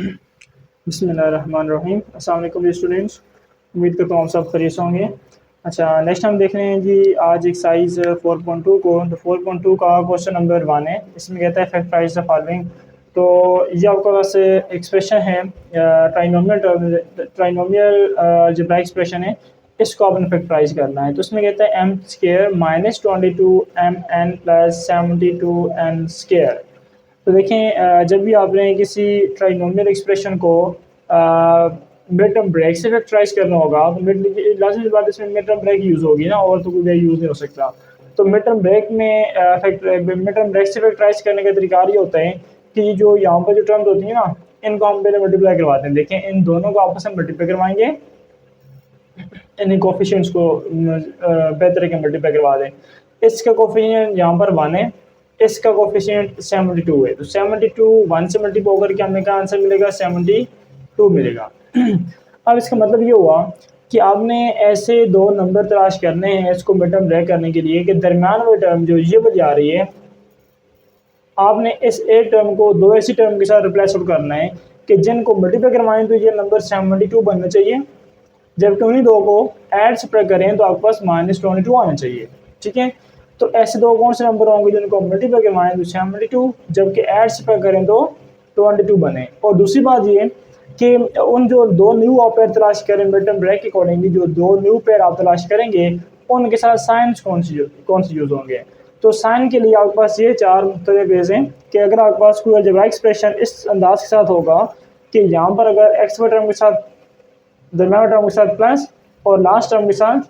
बिस्मिल्लाहिर्रहमानिर्रहीम। अस्सलाम वालेकुम स्टूडेंट्स, उम्मीद करता हूँ आप सब खैरियत से होंगे। अच्छा, नेक्स्ट हम देख रहे हैं जी आज एक्सरसाइज 4.2 को। तो 4.2 का क्वेश्चन नंबर 1 है। इसमें कहता है फैक्टराइज द फॉलोइंग। तो ये आपके पास एक्सप्रेशन है, ट्राइनोमियल अलजेब्रा एक्सप्रेशन है। इसको आपने फैक्टराइज करना है। तो इसमें कहता है M square minus 22 M N plus 72 N square. तो देखें, जब भी आपने किसी ट्राइनोमियल एक्सप्रेशन को मिड टर्म ब्रेक से फैक्टराइज करना होगा तो लाजमी बात इसमें मिड टर्म ब्रेक यूज़ होगी ना, और तो कोई वे यूज़ नहीं हो सकता। तो मिड टर्म ब्रेक में मिड टर्म ब्रेक से फैक्टराइज करने का तरीका ये होता है कि जो यहाँ पर जो टर्म्स होती है ना, इनको हम पहले मल्टीप्लाई करवाते हैं। देखें, इन दोनों को आपस में मल्टीप्लाई करवाएंगे, इन कोफिशिएंट्स को बेहतर के मल्टीप्लाई करवा दें। इसका कोफिशिएंट यहाँ पर 1 है, इसका कोफिशिएंट 72 है। तो 72 1 से मल्टीप्लाई होकर के हमें क्या आंसर मिलेगा, 72 मिलेगा। अब इसका मतलब ये हुआ कि आपने ऐसे दो नंबर तलाश करने हैं इसको मिड टर्म ब्रेक करने के लिए कि दरमियान में टर्म जो ये वाली आ रही है, आपने इस एक टर्म को दो ऐसी टर्म के साथ रिप्लेस आउट करना है कि जिनको मल्टीप्लाई करवाएं तो ये नंबर 72 बनना चाहिए, जबकि उन्हीं दो को ऐड सब्ट्रैक्ट करें तो आपके पास -22 आना चाहिए। ठीक है, तो ऐसे दो कौन से नंबर होंगे जिनको मल्टीप्लाई करवाएं तो 72, जबकि ऐड सब्ट्रैक्ट करें तो 22 बने। और दूसरी बात ये कि उन जो दो न्यू आप पेयर तलाश करें मिड टर्म ब्रेक के अकॉर्डिंगली, जो दो न्यू पेयर आप तलाश करेंगे उनके साथ साइंस कौन सी यूज़ होंगे। तो साइन के लिए आपके पास ये चार मुख्तलिफ वेज हैं कि अगर आपके पास कोई अलजेब्रा एक्सप्रेशन इस अंदाज के साथ होगा कि यहाँ पर अगर एक्स टर्म के साथ, दरमियान टर्म के साथ प्लस और लास्ट टर्म के साथ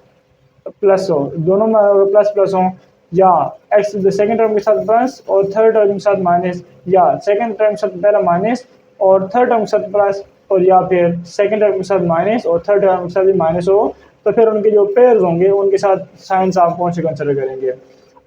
प्लस हो, दोनों में प्लस प्लस हो, या एक्स सेकंड टर्म के साथ प्लस और थर्ड टर्म के साथ माइनस, या सेकंड टर्म के साथ पहला माइनस और थर्ड टर्म के साथ प्लस, और या फिर सेकंड टर्म के साथ माइनस और थर्ड टर्म के साथ भी माइनस हो, तो फिर उनके जो पेयर्स होंगे उनके साथ साइंस आप कौन से कंसिडर करेंगे।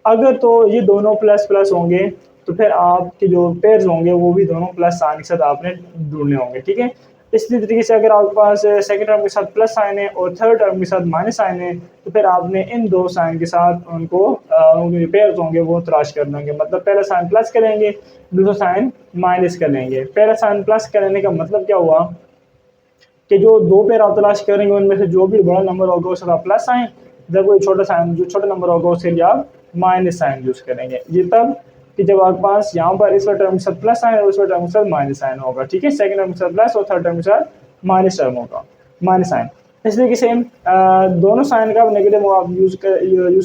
अगर तो ये दोनों प्लस प्लस होंगे तो फिर आपके जो पेयर्स होंगे वो भी दोनों प्लस साइन के साथ आपने ढूंढने होंगे। ठीक है, इसी तरीके से अगर आपके पास सेकंड टर्म के साथ प्लस साइन है और थर्ड टर्म के साथ माइनस साइन है तो फिर आपने इन दो साइन के साथ उनको उनके पेयर्स होंगे वो तलाश कर लेंगे। मतलब पहला साइन प्लस करेंगे, दूसरा साइन माइनस कर लेंगे। पहला साइन प्लस करने का मतलब क्या हुआ कि जो दो पेयर आप तलाश करेंगे उनमें से जो भी बड़ा नंबर होगा उसका आप प्लस साइन, जब कोई छोटा साइन जो छोटा नंबर होगा उसके लिए आप माइनस साइन यूज करेंगे। ये तब कि जब आपके पास यहाँ पर इस टर्म के साथ प्लस साइन और उस टर्म के साथ माइनस साइन होगा। ठीक है, सेकंड टर्म के साथ प्लस और थर्ड टर्म के साथ माइनस टर्म होगा, माइनस साइन। इस तरीके से दोनों साइन का आप नेगेटिव आप यूज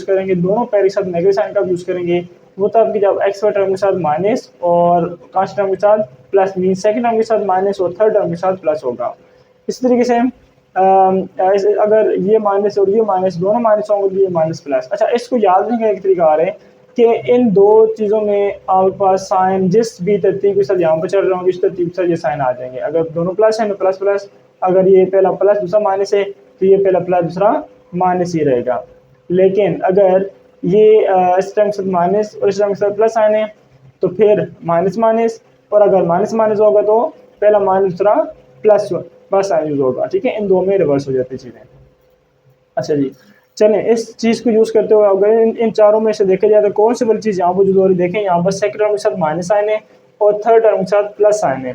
करेंगे, दोनों पेयर के साथ नेगेटिव साइन का यूज करेंगे। वो तब कि जब एक्स टर्म के साथ माइनस और कांस्टेंट टर्म के साथ प्लस, मीन सेकंड टर्म के साथ माइनस और थर्ड टर्म के साथ प्लस होगा। इस तरीके से अगर ये माइनस और ये माइनस दोनों माइनस होंगे तो ये माइनस प्लस। अच्छा, इसको याद रखने का एक तरीका आ रहा है कि इन दो चीज़ों में आपके पास साइन जिस भी तरतीब के साथ यहाँ पर चल रहा हूँ इस तरतीब के साथ ये साइन आ जाएंगे। अगर दोनों प्लस है तो प्लस प्लस, अगर ये पहला प्लस दूसरा माइनस है तो ये पहला प्लस दूसरा माइनस ही रहेगा। लेकिन अगर ये इस टाइम के साथ माइनस और इस टाइम के साथ प्लस साइन है तो फिर माइनस माइनस, और अगर माइनस माइनस होगा तो पहला माइनस दूसरा प्लस बस साइन यूज होगा। ठीक है, इन दो में रिवर्स हो जाती चीज़ें। अच्छा जी, चलें इस चीज़ को यूज़ करते हुए अगर इन चारों में से देखा जाए तो कौन सी वाली चीज़ यहाँ पर यूज हो रही है। देखें, यहाँ पर सेकंड टर्म के साथ माइनस साइन है और थर्ड टर्म के साथ प्लस साइन है।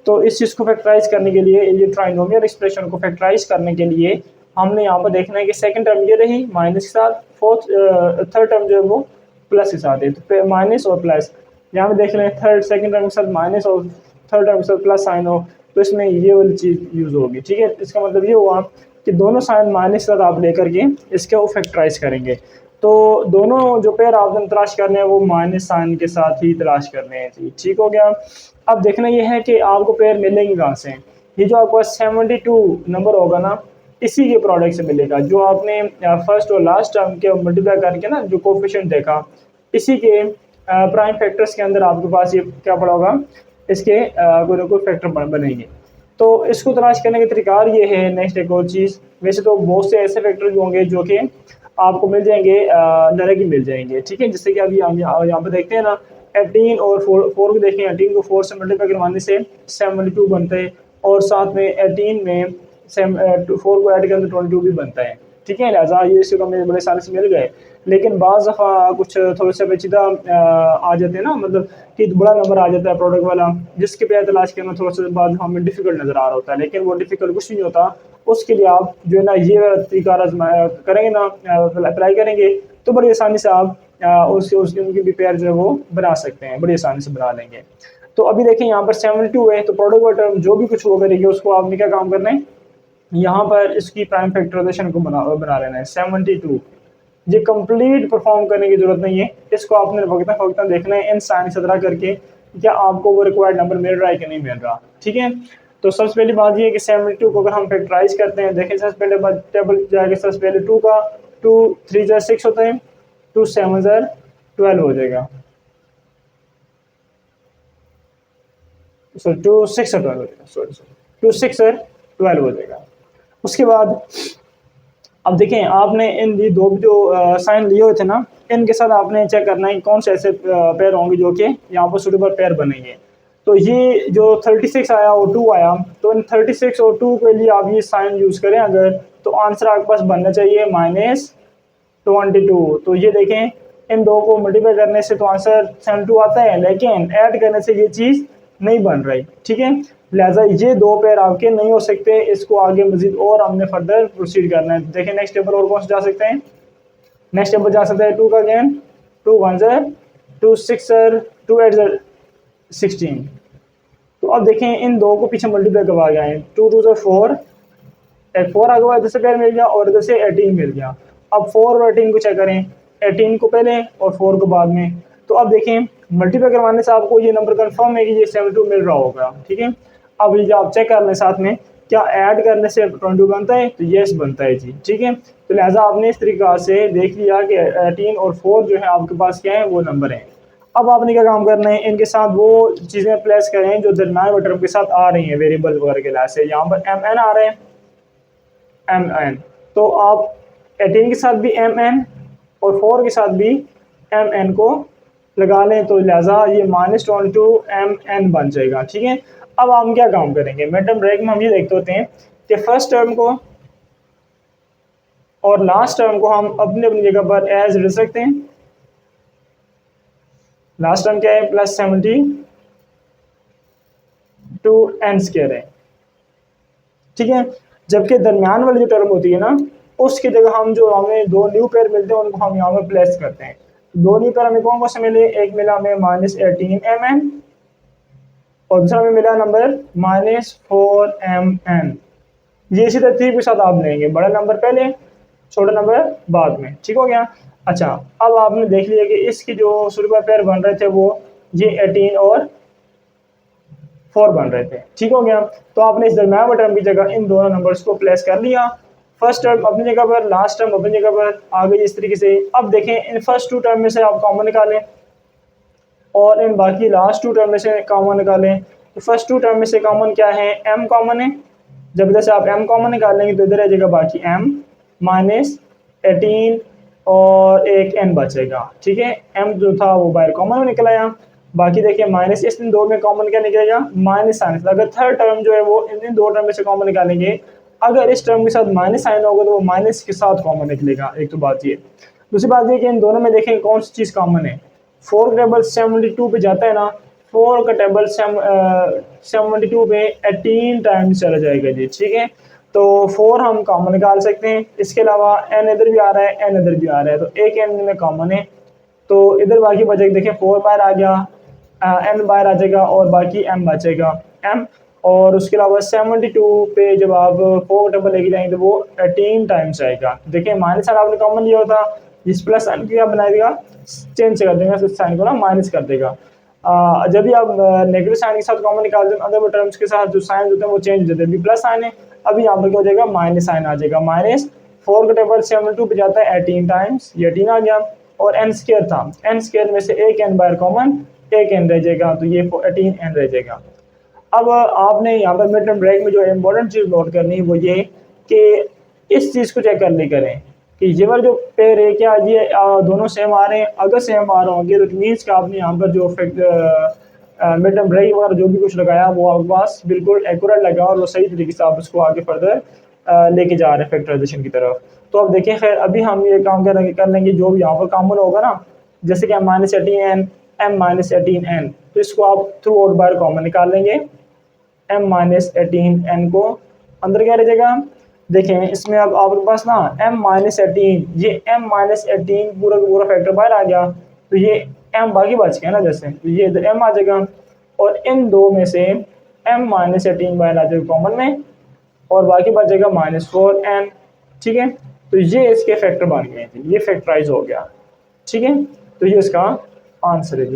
तो इस चीज़ को फैक्टराइज करने के लिए, ये ट्राइनोमियल एक्सप्रेशन को फैक्टराइज करने के लिए हमने यहाँ पर देखना है कि सेकंड टर्म ये रही माइनस के साथ, थर्ड टर्म जो है वो प्लस के साथ है, तो माइनस और प्लस। यहाँ पे देख लें, सेकंड टर्म के साथ माइनस और थर्ड टर्म के साथ प्लस साइन हो तो इसमें ये वाली चीज़ यूज़ होगी। ठीक है, इसका मतलब ये हुआ कि दोनों साइन माइनस के साथ आप लेकर के इसके वो फैक्टराइज करेंगे। तो दोनों जो पेयर आपने तलाश करने हैं वो माइनस साइन के साथ ही तलाश करने हैं जी। ठीक हो गया। अब देखना ये है कि आपको पेयर मिलेंगे कहाँ से। ये जो आपको 72 नंबर होगा ना, इसी के प्रोडक्ट से मिलेगा जो आपने फर्स्ट और लास्ट टर्म के मल्टीप्लाई करके ना जो कोफिशिएंट देखा, इसी के प्राइम फैक्टर्स के अंदर आपके पास ये क्या पड़ा होगा, इसके कोई ना कोई फैक्टर बनेंगे। तो इसको तलाश करने का तरीका ये है। नेक्स्ट एक और चीज़, वैसे तो बहुत से ऐसे फैक्टर भी होंगे जो कि आपको मिल जाएंगे, डायरेक्ट मिल जाएंगे। ठीक है, जैसे कि अभी हम यहाँ पे देखते हैं ना, 18 और 4 को देखें, 18 को 4 से मल्टीप्लाई करवाने से 72 बनते हैं, और साथ में 18 में 4 को ऐड करें तो 22 भी बनता है। ठीक है, लिहाजा ये इसके तो हमें बड़े आसानी से मिल गए। लेकिन बाज़ दफ़ा कुछ थोड़े से पेचीदा आ जाते हैं ना, मतलब कि बड़ा नंबर आ जाता है प्रोडक्ट वाला, जिसके पे तलाश करना थोड़ा सा बाद हमें डिफ़िकल्ट नज़र आ रहा होता है, लेकिन वो डिफ़िकल्ट कुछ नहीं होता। उसके लिए आप जो है ना ये तरीका करेंगे ना, अप्लाई करेंगे तो बड़ी आसानी से आप उसके उनकी भी पेयर जो है वो बना सकते हैं, बड़ी आसानी से बना लेंगे। तो अभी देखिए यहाँ पर 72 है, तो प्रोडक्ट वाला टर्म जो भी कुछ वो करेगी उसको आपने क्या काम करना है, यहाँ पर इसकी प्राइम फैक्टराइजेशन को बना लेना है 72। ये कंप्लीट परफॉर्म करने की जरूरत नहीं है, इसको आपने वक्ता फवक्ता देखना है इन साइन सदरा करके क्या आपको वो रिक्वायर्ड नंबर मिल रहा है कि नहीं मिल रहा। ठीक है, तो सबसे पहली बात ये है कि 72 को अगर हम फैक्टराइज करते हैं, देखें सबसे पहले टेबल जाएगा, सबसे पहले 2 का 2 3 जार 6 होता है, 2 7 जार 12 हो जाएगा, सॉरी 2 6 12 हो जाएगा, सॉरी 2 6 12 हो जाएगा। उसके बाद अब देखें आपने इन ये दो जो साइन लिए हुए थे ना, इनके साथ आपने चेक करना है कौन से ऐसे पेयर होंगे जो कि यहाँ पर सुटेबल पेयर बनेंगे। तो ये जो 36 आया और 2 आया, तो इन 36 और 2 के लिए आप ये साइन यूज़ करें अगर, तो आंसर आपके पास बनना चाहिए -22। तो ये देखें इन दो को मल्टीप्लाई करने से तो आंसर 72 आता है, लेकिन ऐड करने से ये चीज़ नहीं बन रही। ठीक है, लिहाजा ये दो पेयर आपके नहीं हो सकते, इसको आगे मजीद और हमने फर्दर प्रोसीड करना है। देखें नेक्स्ट टेबल और कौन से जा सकते हैं, नेक्स्ट टेबल जा सकता है 2 का अगेन, 2 1 ज़र 2 6 ज़र 2 8 ज़र 16। तो अब देखें इन दो को पीछे मल्टीप्लाई करवा गए, 2 2 ज़र 4, एक 4 आगे हुआ, इधर से पेयर मिल गया और इधर से 18 मिल गया। अब 4 और 18 को चेक करें, 18 को पहले और 4 को बाद में। तो अब देखें मल्टीप्लाई करवाने से आपको ये नंबर कंफर्म है कि ये 72 मिल रहा होगा। ठीक है, अब ये आप चेक कर लें साथ में, क्या ऐड करने से 22 बनता है, तो यस बनता है जी। ठीक है, तो लिहाजा आपने इस तरीका से देख लिया कि 18 और 4 जो है आपके पास क्या है, वो नंबर है। अब आपने क्या काम करना है, इनके साथ वो चीज़ें प्लेस करें जो दरमियान टर्म के साथ आ रही हैं, वेरिएबल वगैरह के लिहाज से। यहाँ पर एम एन आ रहे हैं, एम एन, तो आप 18 के साथ भी एम एन और 4 के साथ भी एम एन को लगा लें, तो लिहाजा ये -22 एम एन बन जाएगा। ठीक है, अब हम क्या काम करेंगे, मिड-टर्म ब्रेक में हम ये देखते होते हैं कि फर्स्ट टर्म को और लास्ट टर्म को हम अपनी अपनी जगह पर एज रख सकते हैं। लास्ट टर्म क्या है, +72 एन स्क्वायर है। ठीक है, जबकि दरमियान वाली जो टर्म होती है ना, उसकी जगह हम जो हमें दो न्यू पेयर मिलते हैं उनको हम यहाँ पर प्लेस करते हैं। दो न्यू पेयर हमें कौन कौन से मिले, एक मिला हमें -18 एम एन और दूसरा हमें मिला नंबर -4 एम एन। ये इसी तरतीब के साथ आप लेंगे, बड़ा नंबर पहले छोटा नंबर बाद में। ठीक हो गया। अच्छा, अब आपने देख लिया कि इसकी जो सुरबा पेयर बन रहे थे वो ये 18 और 4 बन रहे थे। ठीक हो गया, तो आपने इस दरमियान वाले टर्म की जगह इन दोनों नंबर्स को प्लेस कर लिया, फर्स्ट टर्म अपनी जगह पर, लास्ट टर्म अपनी जगह पर आ गई इस तरीके से। अब देखें इन फर्स्ट 2 टर्म में से आप कॉमन निकालें और इन बाकी लास्ट 2 टर्म में से कॉमन निकालें। तो फर्स्ट 2 टर्म में से कॉमन क्या है, m कॉमन है। जब इधर से आप m कॉमन निकालेंगे तो इधर आ जाएगा बाकी m -18 और एक n बचेगा। ठीक है, m जो था वो बाहर कॉमन में निकल आया। बाकी देखिए माइनस इस इन दो में कॉमन क्या निकलेगा, माइनस साइन। अगर थर्ड टर्म जो है वो इन दो टर्म में से कॉमन निकालेंगे, अगर इस टर्म के साथ माइनस साइन होगा तो वो माइनस के साथ कॉमन निकलेगा। एक तो बात ये, दूसरी बात ये कि इन दोनों में देखें कौन सी चीज़ कॉमन है। 4 का टेबल 72 पे जाता है ना, 4 का टेबल 72 पे 18 टाइम्स चला जाएगा जी। ठीक है, तो 4 हम कॉमन निकाल सकते हैं। इसके अलावा n इधर भी आ रहा है, n इधर भी आ रहा है, तो एक n में कॉमन है, तो इधर बाकी बचेगा। देखिए 4 बाहर आ गया, n बाहर आ जाएगा और बाकी m बचेगा m। और उसके अलावा 72 पे जब आप 4 टेबल लेके जाएंगे तो वो 18 टाइम्स आएगा। देखिए माइनस साइन आपने कॉमन लिया होता, इस प्लस साइन क्या बना देगा, चेंज कर देगा इस साइन को ना, माइनस कर देगा। जब भी आप नेगेटिव साइन के साथ कॉमन निकालते हैं, अदर टर्म्स के साथ जो साइन होते हैं वो चेंज हो जाते हैं। अभी प्लस साइन है, अभी यहाँ पर क्या हो जाएगा, माइनस साइन आ जाएगा। -4 का टेबल 72 पे जाता है 18 टाइम्स, ये 18 आ गया। और n स्क्वायर था, n स्क्वायर में से एक n बाहर कॉमन, एक n रह जाएगा, तो ये 18 n रह जाएगा। अब आपने यहाँ पर मिड टर्म ब्रेक में जो इम्पोर्टेंट चीज़ नोट करनी है वो ये कि इस चीज़ को चेक कर ले करें कि ये वाला जो पेयर है क्या ये दोनों सेम आ रहे हैं। अगर सेम आ रहे होंगे तो इट मीन्स कि आपने यहाँ पर जो मिड टर्म ब्रेक वगैरह जो भी कुछ लगाया वो आपके पास बिल्कुल एक्यूरेट लगा और वो सही तरीके से आप उसको आगे फर्दर लेके जा रहे हैं फैक्टराइजेशन की तरफ। तो अब देखिए खैर अभी हम ये काम कर लेंगे जो भी यहाँ पर कॉमन होगा ना, जैसे कि m-18n m-18n, तो इसको आप थ्रू आउट बार कॉमन निकाल लेंगे। m-18n को अंदर क्या रह देखें इसमें अब आपके पास ना m-18 ये m-18 पूरा का पूरा फैक्टर बाहर आ गया, तो ये m बाकी बच गया ना, जैसे तो ये इधर m आ जाएगा और इन दो में से m-18 बाहर आ जाएगा कॉमन में और बाकी बच जाएगा -4n। ठीक है, तो ये इसके फैक्टर बन गए थे, ये फैक्टराइज हो गया। ठीक है, तो ये इसका आंसर है।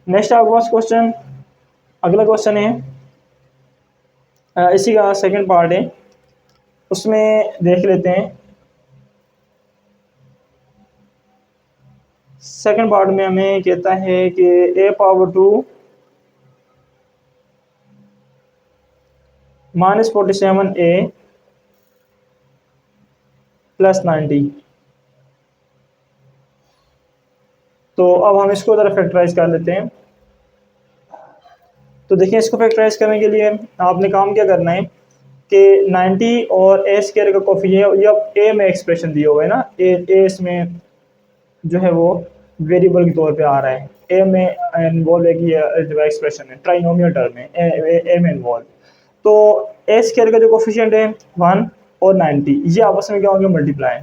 नेक्स्ट आपके पास क्वेश्चन, अगला क्वेश्चन है इसी का सेकंड पार्ट है, उसमें देख लेते हैं। सेकंड पार्ट में हमें कहता है कि a⁻2 -47a + 90। तो अब हम इसको ज़रा फैक्टराइज कर लेते हैं। तो देखिए इसको फैक्टराइज करने के लिए आपने काम क्या करना है कि 90 और a² का कोफिशिएंट ये a में एक्सप्रेशन दिया हुआ है ना, a इसमें जो है वो वेरिएबल के तौर पे आ रहा है, a में इन्वॉल्व है कि जो एक्सप्रेशन है ट्राइनोमियल टर्म है a में इन्वॉल्व। तो a² का जो कोफिशिएंट है 1 और 90 ये आपस में क्या होंगे, मल्टीप्लाई।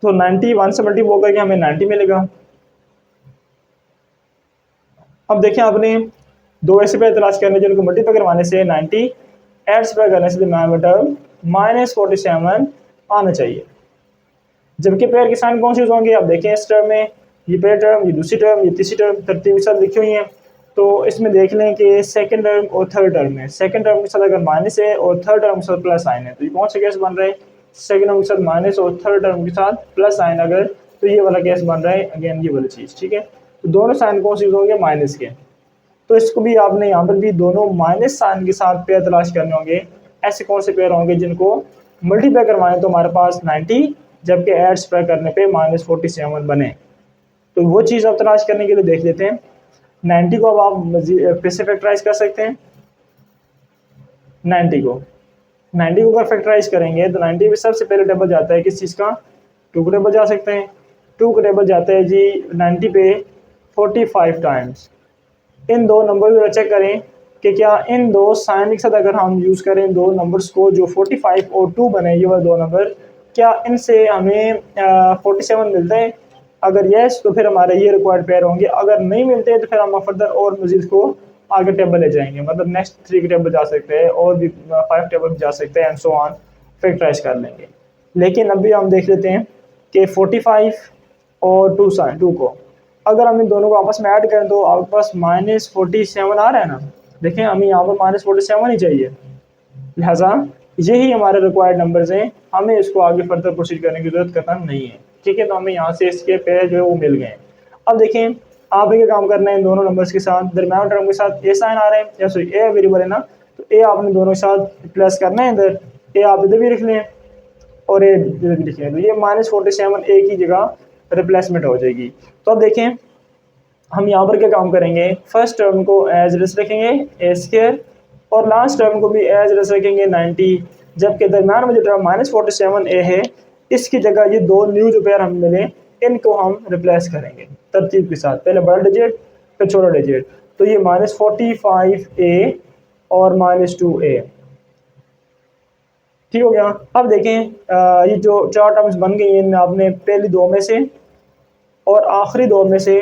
तो 90 1 से मल्टीप्लाई होकर के हमें 90 मिलेगा। अब देखें आपने दो ऐसे पेयर तलाश करने जिनको मल्टीप्लाई करवाने से 90 ऐड स्क्वायर करने से टर्म -47 आना चाहिए, जबकि पेयर के साइन कौन से यूज होंगे। अब देखें इस टर्म में ये पेयर टर्म, ये दूसरी टर्म, ये तीसरी टर्म तरतीब के साथ लिखी हुई है। तो इसमें देख लें कि सेकंड टर्म और थर्ड टर्म में सेकंड टर्म के साथ अगर माइनस है और थर्ड टर्म के साथ प्लस साइन है, तो ये कौन सा केस बन रहा है, सेकंड टर्म के साथ माइनस और थर्ड टर्म के साथ प्लस साइन अगर, तो ये वाला केस बन रहा है अगेन ये वाली चीज़। ठीक है, तो दोनों साइन कौन से यूज होंगे, माइनस के। तो इसको भी आपने यहाँ पर भी दोनों माइनस साइन के साथ पेयर तलाश करने होंगे। ऐसे कौन से पेयर होंगे जिनको मल्टीप्लाई करवाएं तो हमारे पास 90 जबकि ऐड स्क्वायर करने पे -47 बने। तो वो चीज़ आप तलाश करने के लिए देख लेते हैं। 90 को अब आप फिर से फैक्टराइज कर सकते हैं। 90 को अगर फैक्टराइज करेंगे तो 90 में सबसे पहले टेबल जाता है किस चीज़ का, 2 का टेबल जा सकते हैं। 2 का टेबल जाता है जी 90 पे 45 टाइम्स। इन दो नंबर को चेक करें कि क्या इन दो साइन के साथ अगर हम यूज़ करें दो नंबर्स को जो 45 और 2 बने, ये वाले दो नंबर, क्या इनसे हमें 47 मिलता है। अगर यस तो फिर हमारे ये रिक्वायर्ड पेयर होंगे, अगर नहीं मिलते तो फिर हम फर्दर और मजीद को आगे टेबल ले जाएंगे, मतलब नेक्स्ट 3 के टेबल जा सकते हैं और भी 5 टेबल जा सकते हैं एंड सो ऑन, फैक्टराइज कर लेंगे। लेकिन अभी हम देख लेते हैं कि 45 और 2 को अगर हम इन दोनों को आपस में ऐड करें तो आपके पास -47 आ रहा है ना। देखें हमें यहाँ पर -47 ही चाहिए, लिहाजा यही हमारे रिक्वायर्ड नंबर्स हैं, हमें इसको आगे फर्दर प्रोसीड करने की जरूरत करना नहीं है। ठीक है, तो हमें यहाँ से इसके पेयर जो है वो मिल गए। अब देखें आप क्या काम करना है, इन दोनों नंबर्स के साथ दरम्यान टर्म के साथ ए साइन आ रहे हैं, या सॉरी ए वेरिएबल है ना, तो ए आपने दोनों के साथ प्लस करना है, इधर ए आप इधर भी लिख लें और ए इधर भी लिख लें, तो ये -47 ए की जगह रिप्लेसमेंट हो जाएगी। तो अब देखें हम यहाँ पर क्या काम करेंगे, फर्स्ट टर्म को एज रेस रखेंगे a² और लास्ट टर्म को भी एज रेस रखेंगे 90, जबकि दरम्यान में जो टर्म -47a है इसकी जगह ये दो न्यू जो पेयर हम मिले इनको हम रिप्लेस करेंगे तरतीब के साथ, पहले बड़ा डिजिट फिर छोटा डिजिट। तो ये -45a और -2a ठीक हो गया। अब देखें ये जो 4 टर्म्स बन गई हैं, आपने पहली दो में से और आखिरी दो में से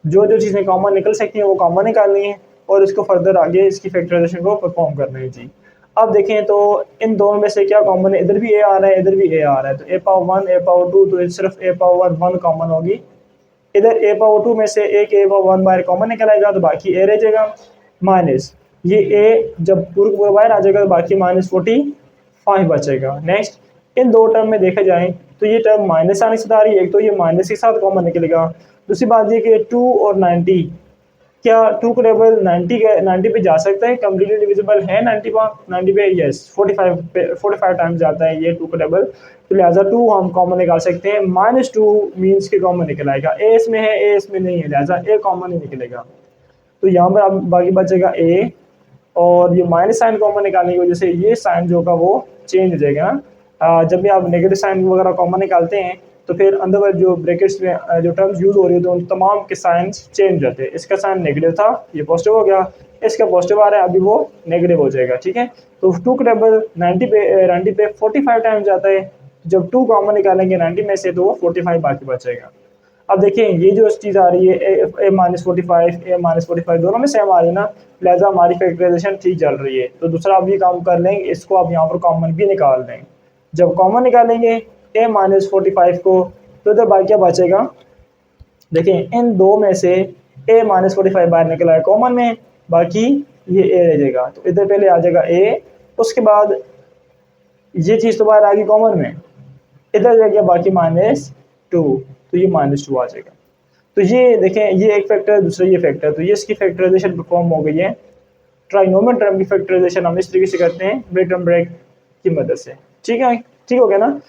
जो जो चीज़ें कॉमन निकल सकती हैं वो कॉमन निकालनी है और इसको फर्दर आगे इसकी फैक्टराइजेशन को परफॉर्म करना है जी। अब देखें तो इन दोनों में से क्या कॉमन है, इधर भी a आ रहा है इधर भी a आ रहा है, तो a⁻1 a⁻2 तो सिर्फ a⁻1 कॉमन होगी। इधर a⁻2 में से एक a⁻1 बाहर कॉमन निकल आएगा तो बाकी a रह जाएगा, माइनस ये a जब पूरा पूरा बाहर आ जाएगा तो बाकी -45 बचेगा। नेक्स्ट इन दो टर्म में देखा जाए तो ये टर्म माइनस आने से आ रही है, एक तो ये माइनस के साथ कॉमन निकलेगा, दूसरी बात ये कि 2 और 90 क्या 2 का टेबल 90 पे जा सकता है, कम्प्लीटली डिविजिबल है 90 पे, यस 45 टाइम्स जाता है ये 2 का टेबल, तो लिहाजा 2 हम कॉमन निकाल सकते हैं। -2 मीन्स के कॉमन निकल आएगा, ए इसमें है ए इसमें नहीं है, लिहाजा ए कॉमन ही निकलेगा। तो यहाँ पर अब बाकी बचेगा ए और ये माइनस साइन कॉमन निकालने की वजह से ये साइन जो होगा वो चेंज हो जाएगा ना। जब भी आप नेगेटिव साइन वगैरह कॉमन निकालते हैं तो फिर अंदर वाले जो ब्रैकेट्स में जो टर्म्स यूज हो रही है तो उन तमाम के साइन चेंज हो जाते हैं। इसका साइन नेगेटिव था, ये पॉजिटिव हो गया, इसका पॉजिटिव आ रहा है, अभी वो नेगेटिव हो जाएगा। ठीक है, तो 2 का टेबल 90 पे 45 टाइम्स जाता है। जब 2 कॉमन निकालेंगे 90 में से तो वो 45 बाकी बचेगा। अब देखिए ये जो चीज़ आ रही है ए माइनस 45 ए माइनस 45 दोनों में सेम आ रही है ना, लिहाजा हमारी फैक्टराइजेशन ठीक चल रही है। तो दूसरा आप ये काम कर लेंगे, इसको आप यहाँ पर कॉमन भी निकाल दें। जब कॉमन निकालेंगे ए माइनस 45 को तो इधर बाकी क्या बचेगा, देखिए इन दो में से ए माइनस 45 बाहर निकला है कॉमन में, बाकी ये ए रह जाएगा। तो इधर पहले आ जाएगा ए, उसके बाद ये चीज़ तो बाहर आ गई कॉमन में, इधर रह गया बाकी -2, तो ये -2 आ जाएगा। तो ये देखें ये एक फैक्टर है, दूसरा ये फैक्टर है, तो ये इसकी फैक्टराइजेशन परफॉर्म हो गई है। ट्राइनोमियल टर्म की फैक्टराइजेशन हम इस तरीके से करते हैं ब्रेक टर्म ब्रेक की मदद से। ठीक है, ठीक हो गया ना।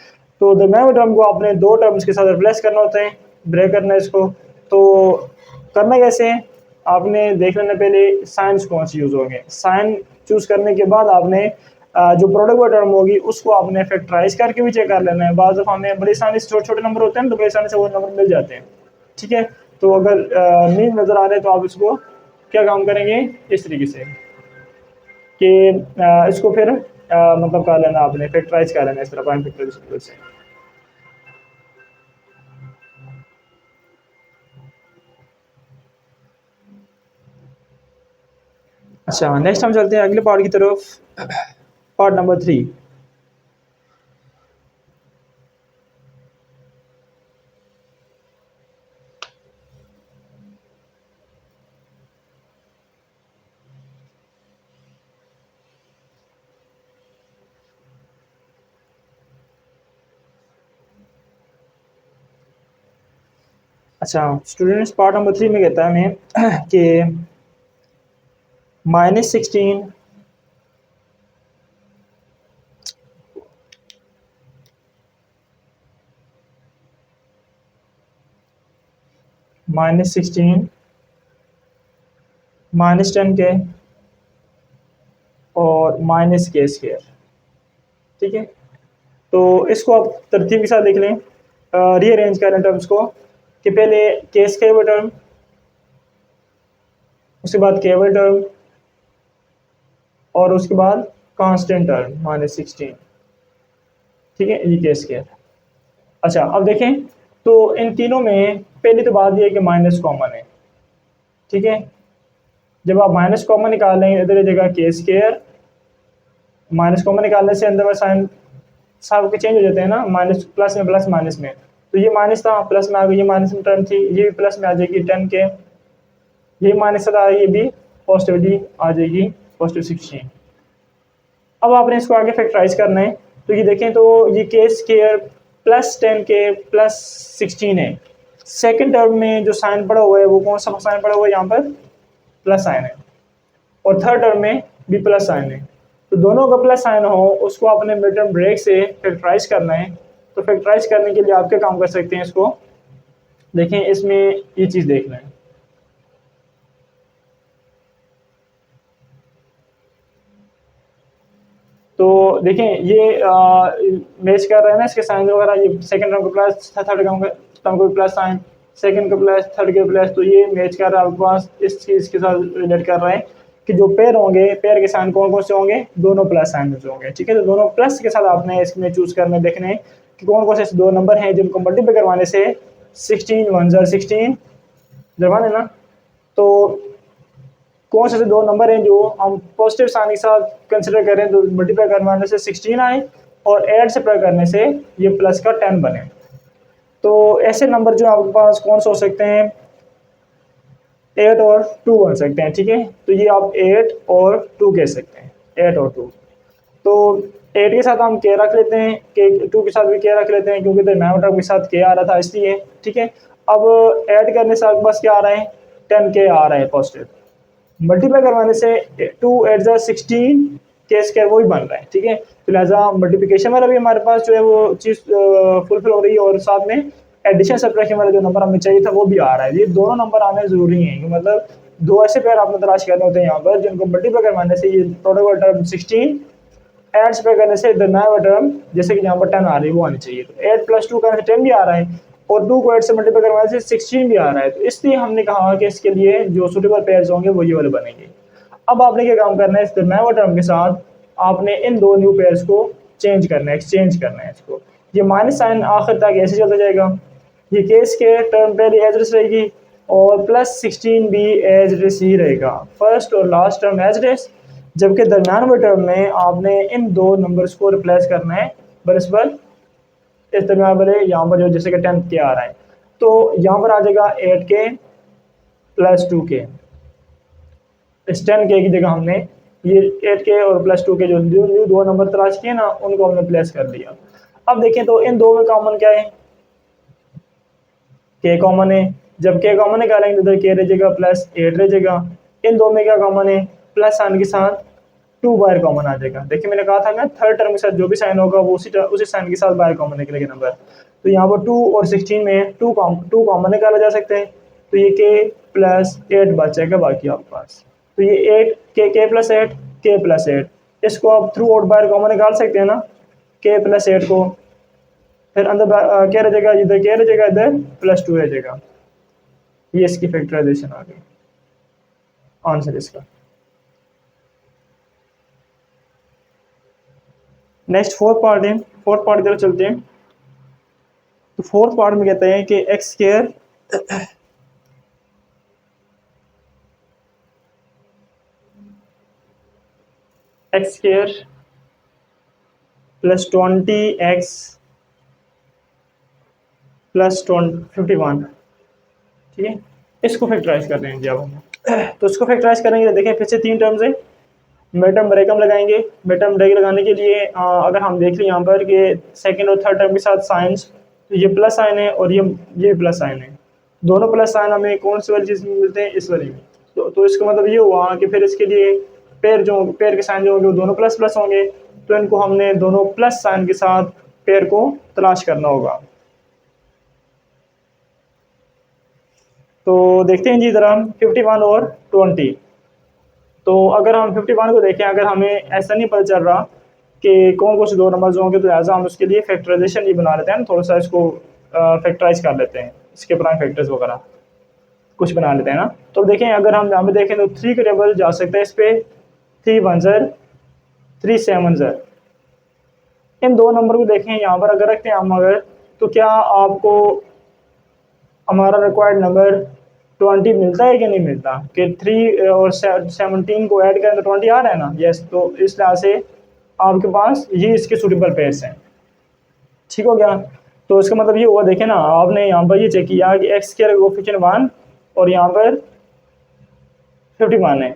तो दरमियान टर्म को आपने दो टर्म्स के साथ रिप्लेस करना होता है, ब्रेक करना है इसको। तो करना कैसे है, आपने देख लेना पहले साइंस कौन सी यूज़ होंगे। साइन चूज़ करने के बाद आपने जो प्रोडक्ट वाली टर्म होगी उसको आपने फैक्टराइज करके भी चेक कर लेना है। बाद हमें बड़ी आसानी से छोटे छोटे नंबर होते हैं तो बड़ी आसानी से वो नंबर मिल जाते हैं। ठीक है, तो अगर नहीं नज़र आ रहे तो आप इसको क्या काम करेंगे इस तरीके से कि इसको फिर मतलब कर लेना, आपने फैक्टराइज कर लेना इस तरह प्राइम फैक्टराइजेशन से। अच्छा, नेक्स्ट हम चलते हैं अगले पार्ट की तरफ, पार्ट नंबर 3। अच्छा स्टूडेंट्स, पार्ट नंबर 3 में कहता है हमें कि -16 -16 -10k और -k²। ठीक है, तो इसको आप तरतीब के साथ देख लें, रीअरेंज करें टर्म्स को कि पहले k² टर्म, उसके बाद k टर्म और उसके बाद कांस्टेंट टर्म -16। ठीक है, ये k²। अच्छा अब देखें तो इन तीनों में पहली तो बात यह है कि माइनस कॉमन है। ठीक है, जब आप माइनस कॉमन निकाल लेंगे इधर जगह k², माइनस कॉमन निकालने से अंदर में साइन सब के चेंज हो जाते हैं ना, माइनस प्लस में प्लस माइनस में। तो ये माइनस था प्लस में आ गई, ये माइनस में टर्म थी ये भी प्लस में आ जाएगी 10k, ये माइनस आ ये भी पॉजिटिविटी आ जाएगी +16। अब आपने इसको आगे फैक्टराइज करना है। तो ये देखें तो ये k² प्लस 10k प्लस 16 है। सेकंड टर्म में जो साइन पड़ा हुआ है वो कौन सा साइन पड़ा हुआ है, यहाँ पर प्लस साइन है, और थर्ड टर्म में भी प्लस साइन है। तो दोनों का प्लस साइन हो उसको आपने मिड टर्म ब्रेक से फैक्टराइज करना है। तो फैक्टराइज करने के लिए आप क्या काम कर सकते हैं, इसको देखें, इसमें ये चीज़ देखना है। तो देखें ये मैच कर रहे हैं ना इसके साइन वगैरह, ये सेकंड टर्म का प्लस थर्ड टर्म का प्लस साइन, सेकंड का प्लस थर्ड के प्लस, तो ये मैच कर रहा है आपके पास, इस चीज़ के साथ रिलेट कर रहा है कि जो पेयर होंगे पेयर के साइन कौन कौन से होंगे, दोनों प्लस साइन में होंगे। ठीक है, तो दोनों प्लस के साथ आपने इसमें चूज़ करने देखने हैं कि कौन कौन से ऐसे दो नंबर हैं जिनको मल्टीप्लाई करवाने से 16 1 ज़ा 16 जरवाने ना, तो कौन से दो नंबर हैं जो हम पॉजिटिव साइन के साथ कंसिडर करें तो मल्टीप्लाई करवाने से 16 आए और ऐड से प्लस करने से ये प्लस का 10 बने। तो ऐसे नंबर जो आपके पास कौन से हो सकते हैं, 8 और 2 बन सकते हैं। ठीक है, तो ये आप 8 और 2 कह सकते हैं, 8 और 2। तो 8 के साथ हम k रख लेते हैं, k 2 के साथ भी k रख लेते हैं क्योंकि डिनोमिनेटर के साथ k आ रहा था इसलिए। ठीक है, अब ऐड करने से आपके पास क्या आ रहा है, 10k आ रहा है पॉजिटिव, मल्टीप्लाई करवाने से 2 8 ज़ा 16 k² वो ही बन रहा है। ठीक है, तो लिहाजा मल्टीप्लिकेशन वाला भी हमारे पास जो है वो चीज़ फुलफिल हो रही है और साथ में एडिशन सब्ट्रैक्शन वाला जो नंबर हमें चाहिए था वो भी आ रहा है। ये दोनों नंबर आने ज़रूरी हैं, मतलब दो ऐसे पेयर आपने तलाश करने होते हैं यहाँ पर जिनको मल्टीप्लाई करवाने से ये प्रोडक्ट वाला टर्म 16 एड्स पे करने से दरमियान वाला टर्म जैसे कि यहाँ पर 10 आ रही है वो आनी चाहिए। तो 8 प्लस 2 करने से 10 भी आ रहा है और 2 को 8 से मल्टीप्लाई करवाने से 16 भी आ रहा है। तो इसलिए हमने कहा कि इसके लिए जो सुटेबल पेयर्स होंगे वो ये वाले बनेंगे। अब आपने क्या काम करना है, इस दरमियान वाले टर्म के साथ आपने इन दो न्यू पेयर्स को चेंज करना है, एक्सचेंज करना है इसको। ये माइनस साइन आखिर तक ऐसे चलता जाएगा, ये केस के टर्म पहले एज रेस रहेगी और प्लस 16 भी एज रेस ही रहेगा, फर्स्ट और लास्ट टर्म एज रेस। जबकि दरमियान में टर्म में आपने इन दो नंबर्स को रिप्लेस करना है बनस्बत इस दरमियान वाले यहाँ पर जो जैसे कि 10 के आ रहा है, तो यहाँ पर आ जाएगा 8 के प्लस 2 के। इस 10 के की जगह हमने ये 8 के और प्लस 2 के जो न्यू दो नंबर तलाश किए ना उनको हमने प्लेस कर दिया। अब देखें तो इन दो में कॉमन क्या है, के कॉमन है। जब के कॉमन निकालेंगे तो इधर के रह जाएगा प्लस 8 रह जाएगा। इन दो में क्या कॉमन है, प्लस साइन के साथ 2 बाहर कॉमन आ जाएगा। देखिए मैंने कहा था ना थर्ड टर्म के साथ जो भी साइन होगा वो उसी साइन के साथ बाहर कॉमन निकलेगा नंबर। तो यहाँ पर 2 और 16 में 2 कॉमन निकाला जा सकते हैं, तो ये के प्लस 8 बचेगा बाकी आपके पास। तो ये 8 के प्लस 8 के प्लस 8 इसको आप थ्रू आउट बाहर कॉमन निकाल सकते हैं ना, के प्लस 8 को। फिर अंदर क्या रह जाएगा, इधर क्या रह जाएगा, इधर प्लस 2 रह जाएगा। ये इसकी फैक्टराइजेशन आ गई आंसर इसका। नेक्स्ट फोर्थ पार्ट है, फोर्थ पार्ट की तरफ चलते हैं। तो फोर्थ पार्ट में कहते हैं कि x square x square plus 20x plus 51, ठीक है, इसको फैक्टराइज कर रहे हैं जब हम। तो इसको फैक्टराइज करेंगे, देखें फिर से 3 टर्म्स है, मेटम ब्रेकम लगाएंगे। मेटम ब्रेक लगाने के लिए अगर हम देख लें यहाँ पर कि सेकंड और थर्ड टर्म के साथ साइंस, तो ये प्लस साइन है और ये प्लस साइन है। दोनों प्लस साइन हमें कौन सी वाली चीज़ में मिलते हैं, इस वाली में। तो इसका मतलब ये हुआ कि फिर इसके लिए पेयर के साइन जो होंगे वो दोनों प्लस प्लस होंगे, तो इनको हमने दोनों प्लस साइन के साथ पेयर को तलाश करना होगा। तो देखते हैं जी ज़रा 51 और 20। तो अगर हम 51 को देखें, अगर हमें ऐसा नहीं पता चल रहा कि कौन से दो नंबर्स होंगे, तो ऐसा हम उसके लिए फैक्टराइजेशन ही बना लेते हैं, थोड़ा सा इसको फैक्टराइज कर लेते हैं, इसके प्राइम फैक्टर्स वगैरह कुछ बना लेते हैं ना। तो देखें अगर हम यहाँ पे देखें तो 3 के टेबल जा सकते हैं इस पर, 3 1 ज़र 3 7 ज़र। इन दो नंबर को देखें यहाँ पर अगर रखते हैं हम अगर, तो क्या आपको हमारा रिक्वायर्ड नंबर 20 मिलता है कि नहीं मिलता, कि 3 और 17 को ऐड करें तो 20 आ रहा है ना, यस। तो इस लिहाज से आपके पास ये इसके सूटेबल पेयर्स हैं, ठीक हो गया। तो इसका मतलब ये हुआ, देखें ना आपने यहाँ पर ये चेक किया कि एक्स स्क्वायर कोफिशिएंट 1 और यहाँ पर 51 है।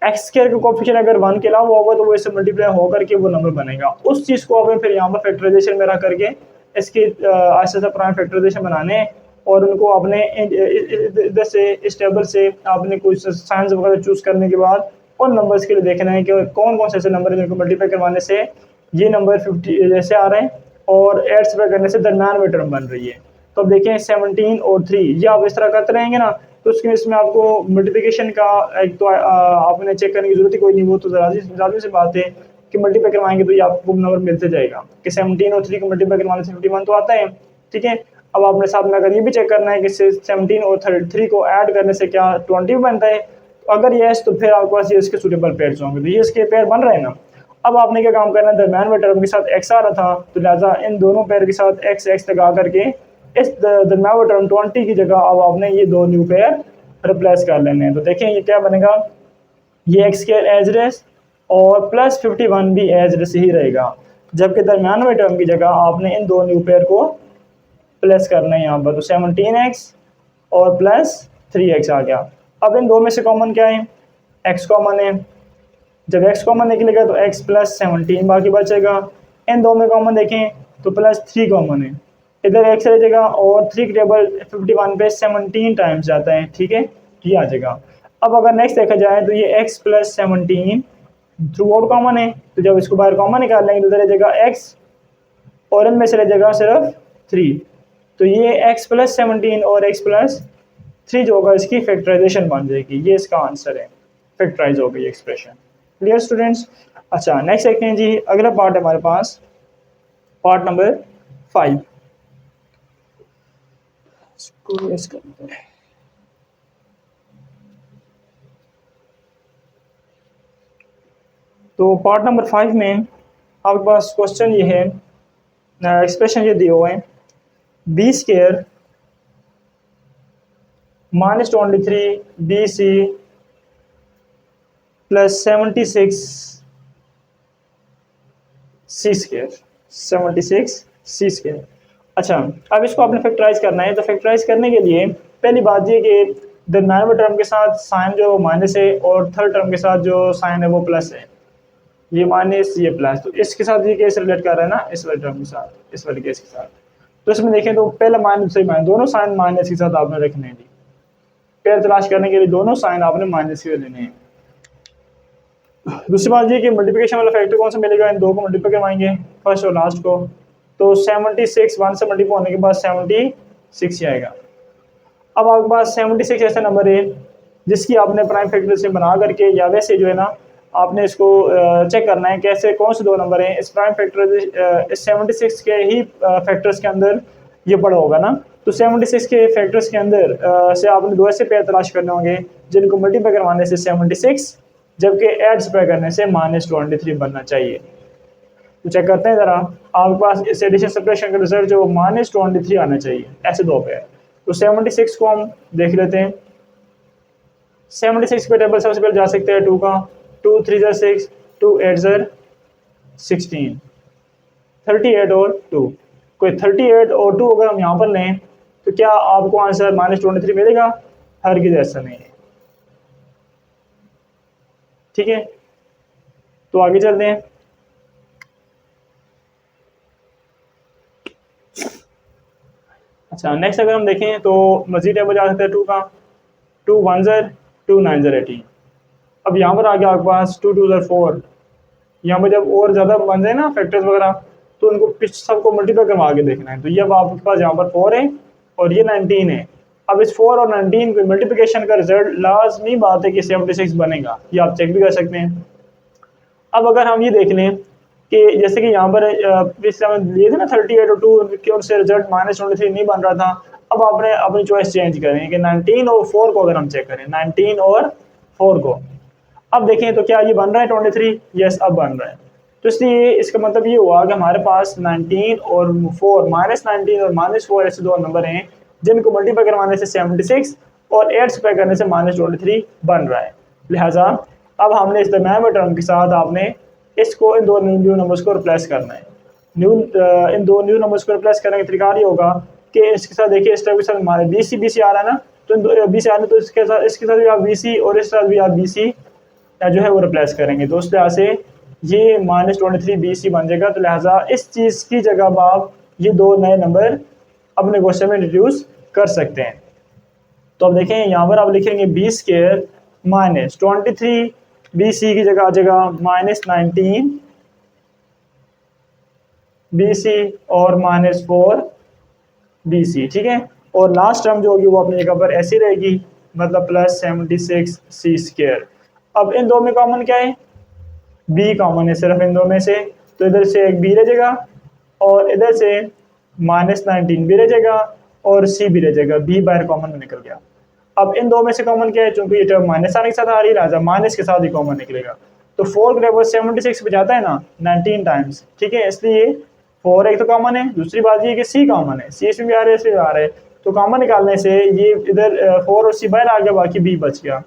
एक्स स्क्वायर का कोफिशिएंट अगर 1 के अलावा होगा तो वो इससे मल्टीप्लाई होकर के वो नंबर बनेगा। उस चीज़ को आपने फिर यहाँ पर फैक्टराइजेशन में रख करके इसके ऐसे ऐसे प्राइम फैक्टराइजेशन बनाने और उनको आपने इधर से इस टेबल से आपने कुछ साइंस वगैरह चूज करने के बाद उन नंबर्स के लिए देखना है कि कौन कौन से ऐसे नंबर हैं जिनको मल्टीप्लाई करवाने से ये नंबर 50 जैसे आ रहे हैं और एड से करने से दरम्यान में टर्म बन रही है। तो अब देखें 17 और 3 ये आप इस तरह करते रहेंगे ना, तो इसमें आपको मल्टीप्लिकेशन का एक तो आपने चेक करने की जरूरत ही कोई नहीं, वो तो ज़्यादा सी बात है कि मल्टीप्लाई करवाएंगे तो ये आपको नंबर मिलते जाएगा कि 17 और 3 को मल्टीप्लाई करवाने से 51 तो आता है, ठीक है। अब आपने साथ में अगर ये भी चेक करना है कि 17 और 3 को ऐड करने से क्या 20 बनता है, तो अगर यस तो फिर आपके पास ये इसके सूटेबल पेयर्स होंगे, तो ये इसके पेयर बन रहे हैं ना। अब आपने क्या काम करना है, दरम्यान में टर्म के साथ एक्स आ रहा था तो लिहाजा इन दोनों पेयर के साथ एक्स लगा करके इस दरम्यान में टर्म 20 की जगह अब आपने ये दो न्यू पेयर रिप्लेस कर लेने हैं। तो देखें ये क्या बनेगा, ये एक्स स्क्वायर एज रेस और प्लस 51 भी एज रेस ही रहेगा, जबकि दरम्यान में टर्म की जगह आपने इन दो न्यू पेयर को प्लस करना है यहाँ पर। तो 17x और प्लस 3x आ गया। अब इन दो में से कॉमन क्या है, x कॉमन है। जब x कॉमन निकलेगा तो x प्लस 17 बाकी बचेगा। इन दो में कॉमन देखें तो प्लस 3 कॉमन है, इधर x रह जाएगा और 3 के टेबल 51 पे 17 टाइम्स जाता है, ठीक है, ये आ जाएगा। अब अगर नेक्स्ट देखा जाए तो ये x plus 17 through out common है, तो जब इसको बाहर कॉमन निकाल लेंगे तो इधर रह जाएगा x और इनमें से रह जाएगा सिर्फ 3। तो ये x प्लस 17 और x प्लस 3 जो होगा इसकी फैक्टराइजेशन बन जाएगी। ये इसका आंसर है, फैक्टराइज हो गई एक्सप्रेशन। Clear students? अच्छा नेक्स्ट देखते हैं जी, अगला पार्ट हमारे पास पार्ट नंबर 5। तो पार्ट नंबर 5 में आपके पास क्वेश्चन ये है, एक्सप्रेशन ये दिए हुए हैं, B square -23 B C plus 76 C square, 76 C square. अच्छा अब इसको आपने फैक्टराइज करना है, तो फैक्टराइज करने के लिए पहली बात ये कि दरम्यान टर्म के साथ साइन जो माइनस है और थर्ड टर्म के साथ जो साइन है वो प्लस है, ये माइनस ये प्लस, तो इसके साथ ये केस रिलेट कर रहा है ना इस वाले टर्म के साथ, इस वाले केस के साथ। तो इसमें देखें तो पहला माइनस से माइनस, दोनों साइन माइनस के साथ आपने रखने हैं। पेयर तलाश करने के लिए दोनों साइन आपने माइनस के लेने हैं। दूसरी बात ये कि मल्टीप्लिकेशन वाला फैक्टर कौन सा मिलेगा, इन दो को मल्टीप्लाई करवाएंगे फर्स्ट और लास्ट को, तो 76 1 से मल्टीप्लाई होने के बाद 76 ही आएगा। अब आपके पास 76 ऐसा नंबर है जिसकी आपने प्राइम फैक्टर से बना करके या वैसे जो है ना आपने इसको चेक करना है कैसे कौन से दो नंबर हैं इस प्राइम फैक्टर इस 76 के ही फैक्टर्स के अंदर ये पड़ा होगा ना। तो 76 के फैक्टर्स के अंदर से आपने दो ऐसे पेयर तलाश करने होंगे जिनको मल्टीप्लाई करवाने से 76 जबकि एड्स पे करने से -23 बनना चाहिए। तो चेक करते हैं ज़रा, आपके पास इस एडिशन सब्ट्रैक्शन का रिजल्ट जो -23 आना चाहिए, ऐसे दो पेयर। तो 76 को हम देख लेते हैं। 76 पे टेबल सबसे पहले जा सकते हैं 2 का, 2 3 6, 2 8 16, 38 और 2, कोई 38 और 2 अगर हम यहाँ पर लें तो क्या आपको आंसर -23 मिलेगा? हरगिज़ ऐसा नहीं है। ठीक है, तो आगे चलते हैं। अच्छा नेक्स्ट अगर हम देखें तो मजीद टेबल जा सकते हैं 2 का, 2 1 2 9 18। अब यहाँ पर आ गया आपके पास 2 2 4। यहाँ पर जब और ज़्यादा बन जाए ना फैक्टर्स वगैरह तो उनको पिछ सबको मल्टीप्लाई करवा के देखना है। तो ये अब आपके पास यहाँ पर 4 है और ये 19 है। अब इस 4 और 19 के मल्टीप्लिकेशन का रिजल्ट लाजमी बात है कि 76 बनेगा, ये आप चेक भी कर सकते हैं। अब अगर हम ये देख लें कि जैसे कि यहाँ पर लिए थे ना 38 और 2 के उनसे रिजल्ट -23 नहीं बन रहा था। अब आपने अपनी चॉइस चेंज करें कि 19 और 4 को अगर हम चेक करें, 19 और 4 को अब देखें तो क्या ये बन रहा है 23? यस अब बन रहा है। तो इसलिए इसका मतलब ये हुआ कि हमारे पास 19 और 4 -19 और -4 ऐसे दो नंबर हैं जिनको मल्टीप्लाई करवाने से 76 और 8 स्क्वायर करने से -23 बन रहा है। लिहाजा अब हमने इस दरम्यान में टर्म के साथ आपने इसको इन दो न्यू नंबर्स को रिप्लेस करना है। इन दो न्यू नंबर्स को रिप्लेस करने का तरीका ये होगा कि इसके साथ देखिए इस टर्म के साथ हमारे BC आ रहा है ना, तो BC आने तो इसके साथ भी आप BC और इस साथ भी आप BC जो है वो रिप्लेस करेंगे। तो उस लिहाज से ये -23 BC बन जाएगा। तो लिहाजा इस चीज़ की जगह आप ये दो नए नंबर अपने क्वेश्चन में इंट्रोड्यूस कर सकते हैं। तो अब देखें यहाँ पर आप लिखेंगे बी स्केयर -23 BC की जगह आ जाएगा -19 BC और -4 BC। ठीक है, और लास्ट टर्म जो होगी वो अपनी जगह पर ऐसी रहेगी, मतलब +76 C स्केयर। अब इन दो में कॉमन क्या है? बी कॉमन है सिर्फ इन दो में से, तो इधर से एक बी रह जाएगा और इधर से -19 भी रह जाएगा और सी भी रह जाएगा, बी बाहर कॉमन में निकल गया। अब इन दो में से कॉमन क्या है? चूंकि ये टर्म माइनस आने के साथ आ रही है, राजा माइनस के साथ ही कॉमन निकलेगा। तो 4 के बराबर 76 पे जाता है ना 19 टाइम्स। ठीक है, इसलिए 4 एक तो कॉमन है, दूसरी बात ये कि सी कॉमन है, सी इसमें भी आ रहा है इसमें भी आ रहा है, तो कॉमन निकालने से ये इधर 4 और सी बाहर आ गया, बाकी बी बच गया।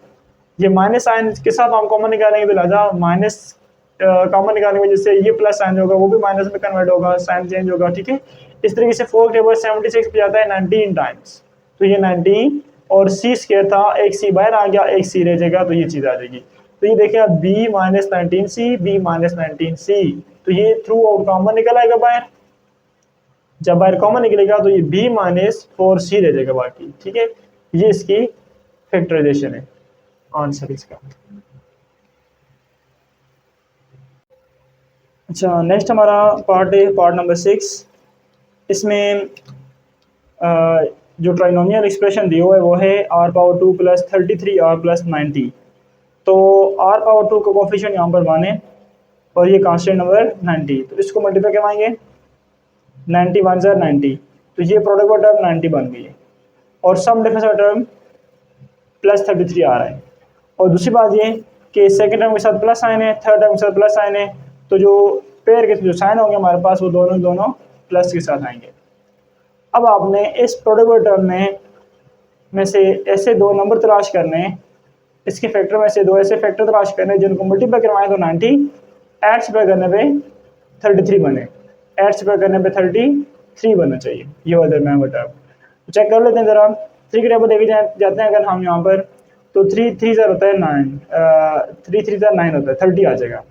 ये माइनस साइन के साथ हम कॉमन निकालेंगे तो लिहाजा माइनस कॉमन निकालने की वजह से ये प्लस साइन होगा वो भी माइनस में कन्वर्ट होगा, साइन चेंज होगा। ठीक है, इस तरीके से 4 के बराबर 76 पे जाता है 19 टाइम्स, तो ये 19 और सी स्क्वायर था, एक सी बाहर आ गया, एक सी रह जाएगा, तो ये चीज़ आ जाएगी। तो ये देखिए अब बी -19C बी -19C, तो ये थ्रू आउट कॉमन निकल आएगा बाहर। जब बाहर कॉमन निकलेगा तो ये b -4C रह जाएगा बाकी। ठीक है, ये इसकी फैक्टराइजेशन है आंसर इसका। अच्छा नेक्स्ट हमारा पार्ट है पार्ट नंबर 6। इसमें जो ट्राइनोमियल एक्सप्रेशन दी हुआ है वो है R power 2 plus 33 R plus 90। तो आर पावर 2 का कोफिशिएंट यहाँ पर 1 है और ये कांस्टेंट नंबर 90, तो इसको मल्टीप्लाई करवाएंगे 90 वन ज़र 90, तो ये प्रोडक्ट का टर्म 90 बन गई है और सम डिफरेंस का टर्म प्लस 33 आ रहा है। और दूसरी बात ये कि सेकंड टर्म के साथ प्लस साइन है, थर्ड टर्म के साथ प्लस साइन है, तो जो पेयर के जो साइन होंगे हमारे पास वो दोनों प्लस के साथ आएंगे। अब आपने इस प्रोडक्ट टर्म में से ऐसे दो नंबर तलाश करने हैं, इसके फैक्टर में से दो ऐसे फैक्टर तलाश करने हैं जिनको मल्टीप्लाई करवाएं तो 90, ऐड स्प्लाई करने पे 33 बने, ऐड स्प्लाई करने पे 33 बनना चाहिए। ये वाला दरम्यान का टर्म चेक कर लेते हैं ज़रा। 3 के टेबल देखे जाते हैं अगर हम यहाँ पर, तो 3 3 ज़र होता है 9, 3 3 ज़र 9 होता है, 30 आ जाएगा।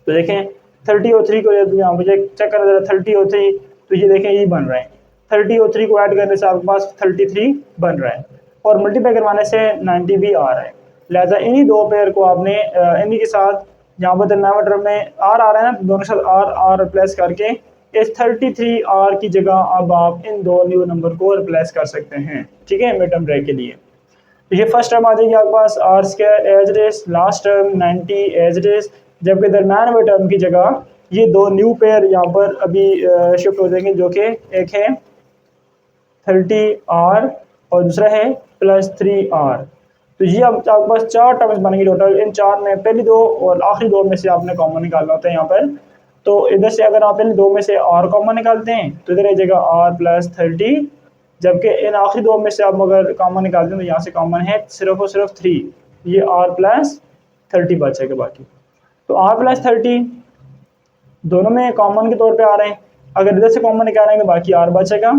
तो देखें 30 और 3 को यहाँ मुझे चेक करना ज़रा, 30 और 3, तो ये देखें ये बन रहा है, 30 और 3 को ऐड करने से आपके पास 33 बन रहा है और मल्टीप्लाई करवाने से 90 भी आ रहा है। लिहाजा इन्हीं दो पेयर को आपने इन्हीं के साथ यहाँ पर दरम्यान टर्म में आर आ रहा है ना, दोनों के साथ आर आर रिप्लेस करके इस 33 आर की जगह अब आप इन दो न्यू नंबर को रिप्लेस कर सकते हैं, ठीक है, मिड टर्म ब्रेक के लिए। तो ये फर्स्ट टर्म आ जाएगी आपके पास R square as it is, last term 90 as it is, जबकि दरम्यान में टर्म की जगह ये दो न्यू पेयर यहाँ पर अभी शिफ्ट हो जाएंगे, जो कि एक है 30R और दूसरा है +3R। तो ये अब आपके पास 4 टर्म्स बनेंगी टोटल। इन 4 में पहली दो और आखिरी दो में से आपने कॉमन निकालना होता है यहाँ पर। तो इधर से अगर आप पहले दो में से R कॉमन निकालते हैं तो इधर आ जाएगा R+30, जबकि इन आखिरी दो में से आप अगर कॉमन निकालते हैं तो यहाँ से कॉमन है सिर्फ और सिर्फ 3, ये R+30 बचेगा बाकी। तो R+30 दोनों में कॉमन के तौर पे आ रहे हैं, अगर इधर से कॉमन निकालेंगे तो बाकी R बचेगा,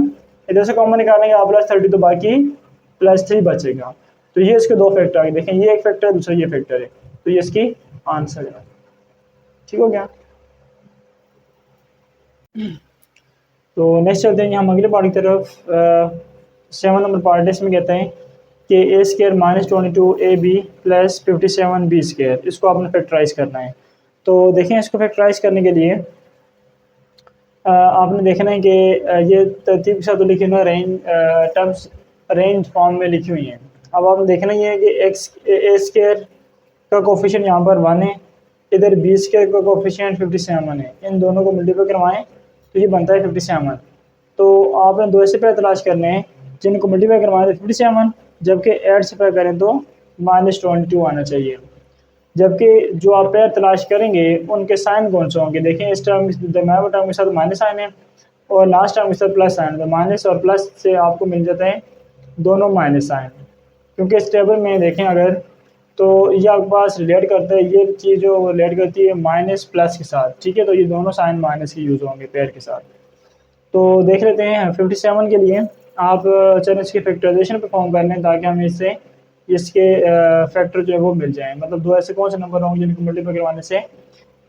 इधर से कॉमन निकालेंगे R+30 तो बाकी +3 बचेगा। तो ये इसके दो फैक्टर है, देखें ये एक फैक्टर है, दूसरा ये फैक्टर है, तो ये इसकी आंसर है। ठीक हो गया। तो नेक्स्ट चलते हैं हम अगले पार्ट की तरफ। 7 नंबर पार्ट है, इसमें कहते हैं कि a² - 22ab + 57b², इसको आपने फैक्टराइज करना है। तो देखें इसको फैक्टराइज करने के लिए आपने देखना है कि ये तरतीब के साथ तो लिखी हुई रेंज टर्म्स रेंज फॉर्म में लिखी हुई हैं। अब आपने देखना ही है कि a² का कोफिशिएंट यहाँ पर 1 है, इधर b² का कोफिशिएंट 57 है, इन दोनों को मल्टीप्लाई करवाएं तो ये बनता है 57। तो आपने दो ऐसे पैर तलाश करने हैं जिनको मल्टीप्लाई करवाएं तो 57, जबकि ऐड से पैर करें तो -22 आना चाहिए। जबकि जो आप पैर तलाश करेंगे उनके साइन कौन से होंगे, देखें इस टर्म दरम्यान टर्म के साथ माइनस साइन है और लास्ट टर्म के साथ प्लस साइन, तो माइनस और प्लस से आपको मिल जाता है दोनों माइनस साइन, क्योंकि इस टेबल में देखें अगर तो ये आपके पास रिलेट करता है, ये चीज़ जो रिलेट करती है माइनस प्लस के साथ, ठीक है, तो ये दोनों साइन माइनस के यूज़ होंगे पैर के साथ। तो देख लेते हैं 57 के लिए आप चलो इसकी फैक्टराइजेशन परफॉर्म कर लें ताकि हमें इससे इसके फैक्टर जो है वो मिल जाए, मतलब दो ऐसे कौन से नंबर होंगे जिनको मल्टीप्लाई करवाने से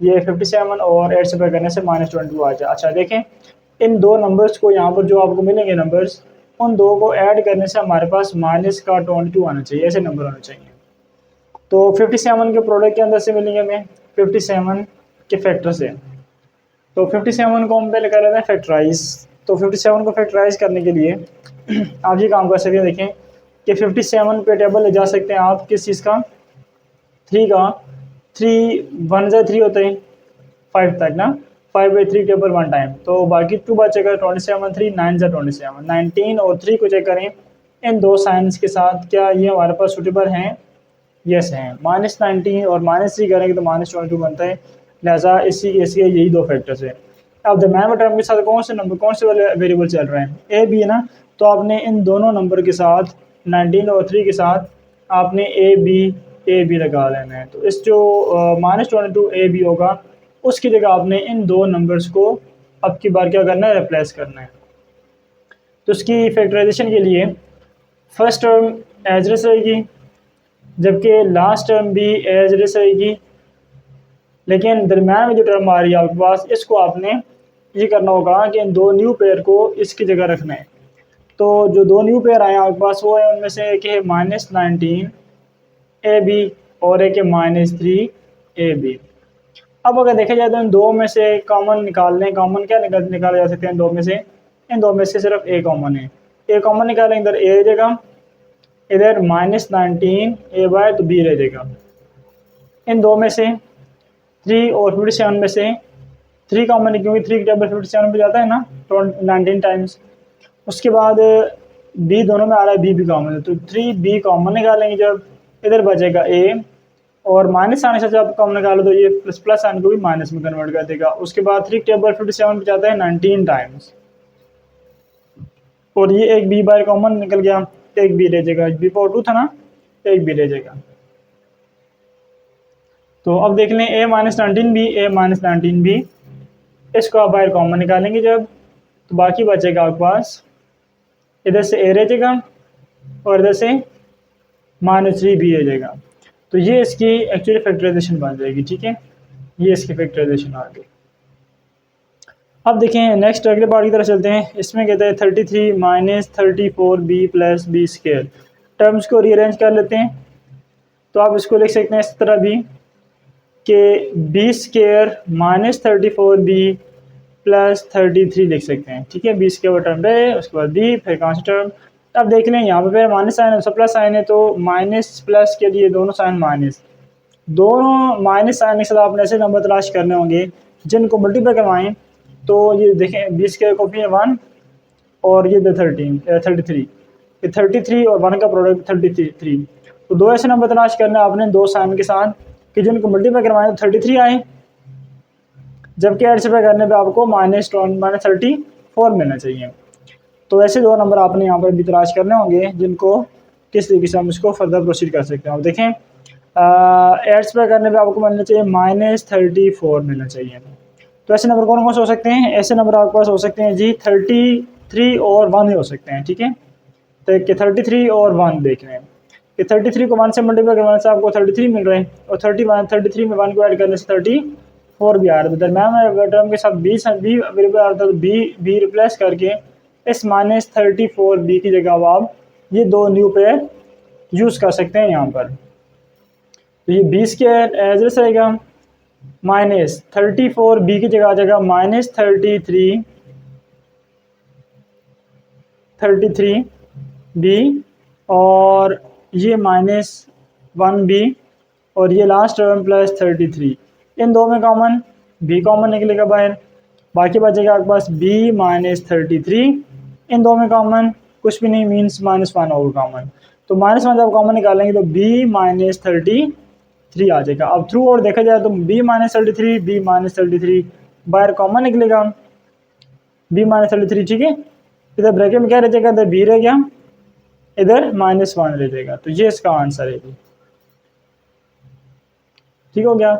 ये 57 और 8 से पे करने से -22 आ जाए। अच्छा देखें इन दो नंबर्स को यहाँ पर जो आपको मिलेंगे नंबर्स, उन दो को ऐड करने से हमारे पास -22 आना चाहिए, ऐसे नंबर होने चाहिए। तो 57 के प्रोडक्ट के अंदर से मिलेंगे हमें 57 के फैक्टर से। तो 57 को हम पहले कर लेते हैं फैक्टराइज। तो 57 को फैक्टराइज करने के लिए आप ये काम कर सकते हैं, देखें कि 57 पे टेबल ले जा सकते हैं आप किस चीज़ का, 3 का, 3 1 ज़ा 3 होते हैं 5 तक ना, 5/3 टेबल 1 टाइम, तो बाकी 2 बचेगा 27 3 9 ज़ा 27, 19 और 3 को चेक करें इन दो साइंस के साथ क्या ये हमारे पास सूटेबल हैं, यस हैं। -19 और -3 करेंगे तो -22 बनता है, लिहाजा इसी यही दो फैक्टर्स है। अब दरम्यान टर्म के साथ कौन से नंबर कौन से वाले वेरिएबल चल रहे हैं, ए बी है ना, तो आपने इन दोनों नंबर के साथ 19 और 3 के साथ आपने ए बी लगा लेना है। तो इस जो -22 ए बी होगा उसकी जगह आपने इन दो नंबर्स को अब की बार क्या करना है, रिप्लेस करना है। तो उसकी फैक्टराइजेशन के लिए first term as it is रहेगी, जबकि लास्ट टर्म भी एज इट इज रहेगी, लेकिन दरम्यान में जो टर्म आ रही है आपके पास इसको आपने ये करना होगा कि इन दो न्यू पेयर को इसकी जगह रखना है। तो जो दो न्यू पेयर आए हैं आपके पास वो है, उनमें से एक है -19 ए बी और एक है -3 ए बी। अब अगर देखा जाए तो इन दो में से कॉमन निकाल लें, कॉमन क्या निकाला जा सकते हैं इन दो में से, इन दो में से सिर्फ ए कॉमन है, ए कॉमन निकालेंगे, इधर ए रह जाएगा, इधर -19 ए बाय तो बी रह जाएगा। इन दो में से 3 और 57 में से 3 कॉमन है, क्योंकि 3 की टेबल 57 पे जाता है ना, 19 टाइम्स। उसके बाद बी दोनों में आ रहा है, बी भी कॉमन है, तो 3 बी कॉमन निकालेंगे जब, इधर बचेगा ए, और माइनस आने से जब कॉमन निकालो तो ये प्लस प्लस साइन को भी माइनस में कन्वर्ट कर देगा। उसके बाद 3 टेबल 57 पे जाता है 19 टाइम्स, और ये एक बी बार कॉमन निकल गया, एक बी रह जाएगा, बी पावर 2 था ना, एक बी रह जाएगा। तो अब देख लें ए -19 बी, ए -19 बी, इसको आप बाहर कॉमन निकालेंगे जब, तो बाकी बचेगा आपके पास, इधर से ए रह जाएगा और इधर से -3 बी रह जाएगा। तो ये इसकी एक्चुअली फैक्टराइजेशन बन जाएगी, ठीक है, ये इसकी फैक्टराइजेशन आ गई। अब देखें नेक्स्ट अगले पार्ट की तरफ चलते हैं। इसमें कहते हैं 33 - 34 B plus B square. Terms को रीअरेंज कर लेते हैं, तो आप इसको लिख सकते हैं इस तरह भी कि बी स्क्वायर -34 बी प्लस 33 लिख सकते हैं, ठीक है। बी स्क्वायर टर्म है, उसके बाद बी, फिर कौन सा टर्म। अब देख लें यहाँ पे माइनस साइन है, प्लस साइन है, तो माइनस प्लस के लिए दोनों साइन माइनस, दोनों माइनस साइन के साथ आपने ऐसे नंबर तलाश करने होंगे जिनको मल्टीप्लाई करवाएं। तो ये देखें बी स्क्वायर कॉपी है 1 और ये 33, ये 33 और 1 का प्रोडक्ट 33। तो दो ऐसे नंबर तलाश करने आपने दो साइन के साथ कि जिनको मल्टीप्लाई करवाएं तो 33 आए, जबकि एडिशन करने पे आपको -34 मिलना चाहिए। तो ऐसे दो नंबर आपने यहाँ पर भी तलाश करने होंगे जिनको किस तरीके से हम इसको फर्दर प्रोसीड कर सकते हैं। अब देखें एड्स पे करने पे आपको मिलना चाहिए -34 मिलना चाहिए। तो ऐसे नंबर कौन कौन से हो सकते हैं? ऐसे नंबर आपके पास हो सकते हैं जी 33 और 1 हो सकते हैं, ठीक है। तो कि 33 और 1 देख रहे हैं कि 33 को 1 से मल्टीप्लाई करने से आपको 33 मिल रहे हैं, और 33 में 1 को ऐड करने से 34 भी आ रहा है। तो दरम्यान में टर्म के साथ बी अवेलेबल आ रहा था, तो बी रिप्लेस करके इस -34 बी की जगह आप ये दो न्यू पेयर यूज़ कर सकते हैं यहाँ पर। तो ये बी स्क्वायर एज एस रहेगा, -34 बी की जगह आ जाएगा -33 बी, और ये -1 बी, और ये लास्ट टर्म प्लस 33। इन दो में कॉमन बी कॉमन निकलेगा बाहर, बाकी बचेगा आपके पास बी -33। इन दो में कॉमन कुछ भी नहीं, मीन्स -1 होगा कॉमन। तो -1 जब कॉमन निकालेंगे तो बी -33 आ जाएगा। अब थ्रू और देखा जाए तो बी -33 बाहर कॉमन निकलेगा, बी -33, ठीक है। इधर ब्रैकेट में क्या रह जाएगा, इधर बी रह गया, इधर -1 रह जाएगा। तो ये इसका आंसर है, ठीक हो गया।